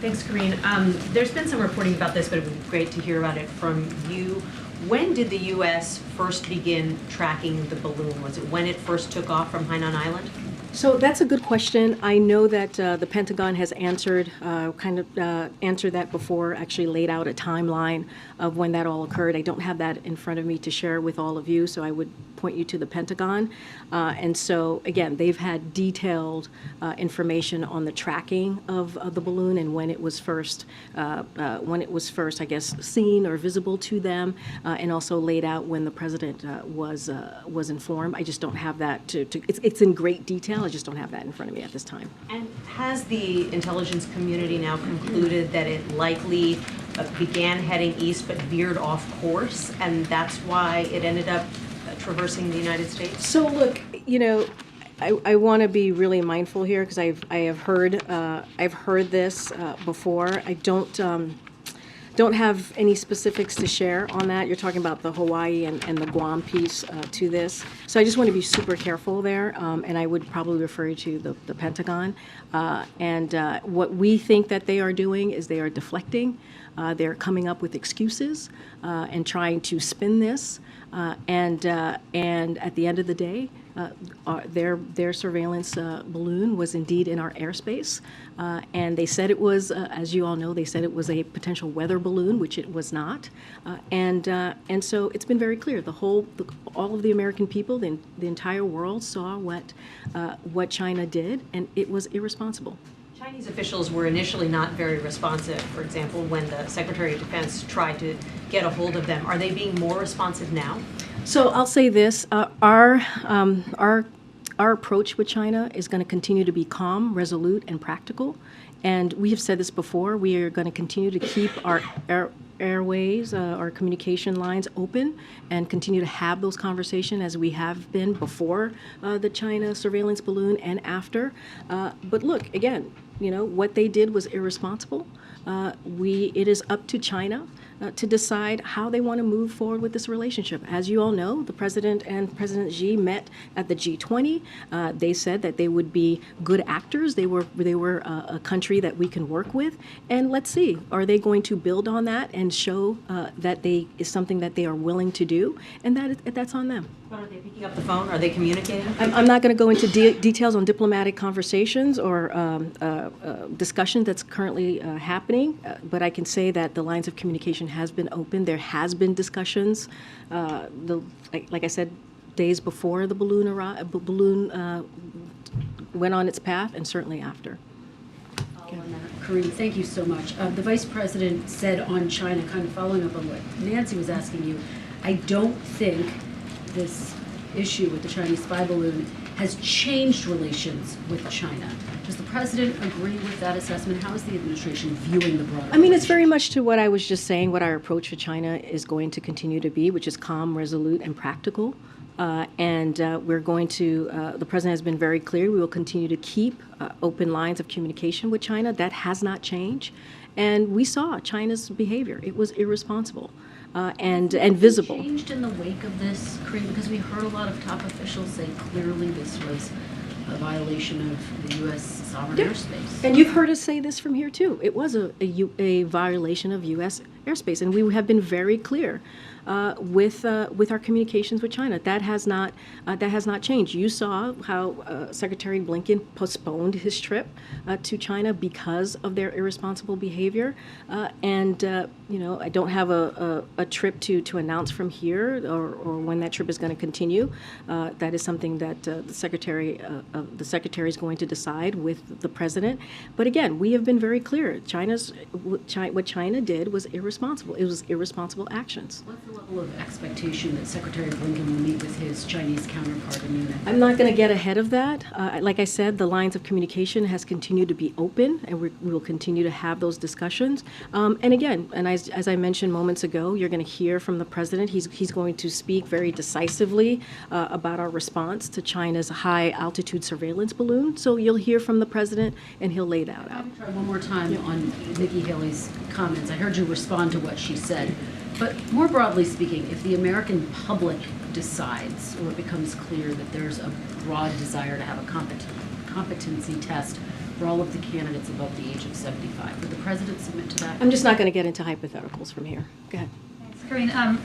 Thanks, Karine. There's been some reporting about this, but it would be great to hear about it from you. When did the U.S. first begin tracking the balloon? Was it when it first took off from Hainan Island? So that's a good question. I know that the Pentagon has answered answered that before, actually laid out a timeline of when that all occurred. I don't have that in front of me to share with all of you, so I would point you to the Pentagon. And so, again, they've had detailed information on the tracking of the balloon and when it was first, I guess, seen or visible to them, and also laid out when the president was informed. I just don't have that it's in great detail. I just don't have that in front of me at this time. And has the intelligence community now concluded that it likely began heading east but veered off course, and that's why it ended up traversing the United States? So look, I want to be really mindful here because I've heard this before. I don't have any specifics to share on that. You're talking about the Hawaii and the Guam piece to this. So I just want to be super careful there, and I would probably refer you to the Pentagon. What we think that they are doing is they are deflecting. They're coming up with excuses and trying to spin this. And at the end of the day, their surveillance balloon was indeed in our airspace, and they said it was, as you all know, they said it was a potential weather balloon, which it was not, and so it's been very clear. All of the American people, the entire world saw what China did, and it was irresponsible. Chinese officials were initially not very responsive. For example, when the Secretary of Defense tried to get a hold of them, are they being more responsive now? So I'll say this: our approach with China is going to continue to be calm, resolute, and practical. And we have said this before: we are going to continue to keep our airways, our communication lines open, and continue to have those conversations as we have been before the China surveillance balloon and after. But look, again, what they did was irresponsible. It is up to China to decide how they want to move forward with this relationship. As you all know, the president and President Xi met at the G20. They said that they would be good actors. They were a country that we can work with. And let's see, are they going to build on that and show that is something that they are willing to do? And that's on them. But are they picking up the phone? Are they communicating? I'm not going to go into details on diplomatic conversations or discussion that's currently happening, but I can say that the lines of communication has been open. There has been discussions, like I said, days before the balloon went on its path, and certainly after. Karine, thank you so much. The Vice President said on China, kind of following up on what Nancy was asking you, I don't think this issue with the Chinese spy balloon has changed relations with China. Does the President agree with that assessment? How is the administration viewing the broader it's very much to what I was just saying, what our approach to China is going to continue to be, which is calm, resolute, and practical. We're going to, the President has been very clear, we will continue to keep open lines of communication with China. That has not changed. And we saw China's behavior. It was irresponsible and visible. Changed in the wake of this, Karine, because we heard a lot of top officials say clearly this was a violation of the U.S. sovereign airspace. And you've heard us say this from here, too. It was a violation of U.S. airspace, and we have been very clear with our communications with China. That has not changed. You saw how Secretary Blinken postponed his trip to China because of their irresponsible behavior, I don't have a trip to announce from here or when that trip is going to continue. That is something that the secretary is going to decide with the president. But again, we have been very clear. What China did was irresponsible. It was irresponsible actions. What's the level of expectation that Secretary Blinken will meet with his Chinese counterpart in Munich? I'm not going to get ahead of that. Like I said, the lines of communication has continued to be open, and we will continue to have those discussions. And again, and as I mentioned moments ago, you're going to hear from the president. He's going to speak very decisively about our response to China's high-altitude surveillance balloon. So you'll hear from the president, and he'll lay that out. Let me try one more time on Nikki Haley's comments. I heard you respond to what she said. But more broadly speaking, if the American public decides, or it becomes clear that there's a broad desire to have a competency test for all of the candidates above the age of 75. Would the president submit to that? I'm just not going to get into hypotheticals from here. Go ahead. Thanks, Karine.